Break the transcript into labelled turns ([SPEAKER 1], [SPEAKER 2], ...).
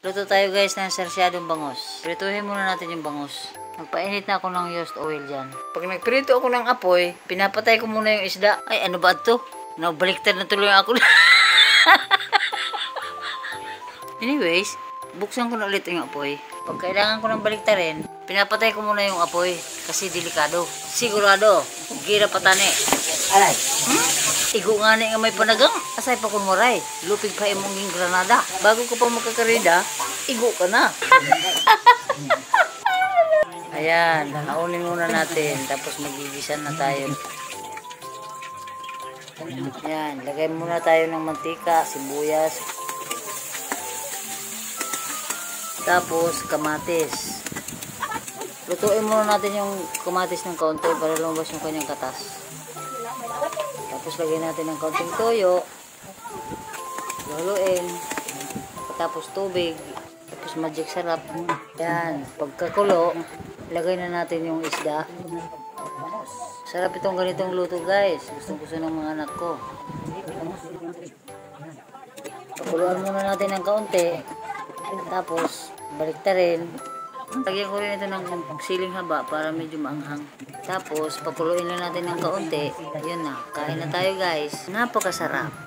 [SPEAKER 1] Luto tayo guys ng sarsyadong bangus. Prituhin muna natin yung bangus. Magpainit na ako ng used oil dyan. Pag nagprito ako ng apoy, pinapatay ko muna yung isda. Ay, ano ba ito? Nabaliktad na tuloy ako. Anyways, buksan ko na ulit yung apoy. Pag kailangan ko ng baliktarin, pinapatay ko muna yung apoy kasi delikado. Sigurado, gira patani. Aray. Igo nga nga may panagang. Asay pa kung maray. Lupig pa imong ging granada. Bago ko pa makakarida, igo ka na. Ayan, naunin muna natin. Tapos magigisan na tayo. Ayan, lagay muna tayo ng mantika, sibuyas. Tapos, kamatis. Lutuin muna natin yung kamatis ng kaunti para lumabas yung kanyang katas. Tapos, lagyan natin ng kaunting toyo. Luluin. Tapos, tubig. Tapos, magic sarap. Yan. Pagkakulo, lagay na natin yung isda. Sarap itong ganitong luto, guys. Gusto ng mga anak ko. Pakuluan muna natin ng kaunti. Tapos, baliktarin. Lagyan ko rin ito ng siling haba para medyo maanghang. Tapos, pakuluin lang natin ng kaunti. Yun na. Kain na tayo guys. Napakasarap.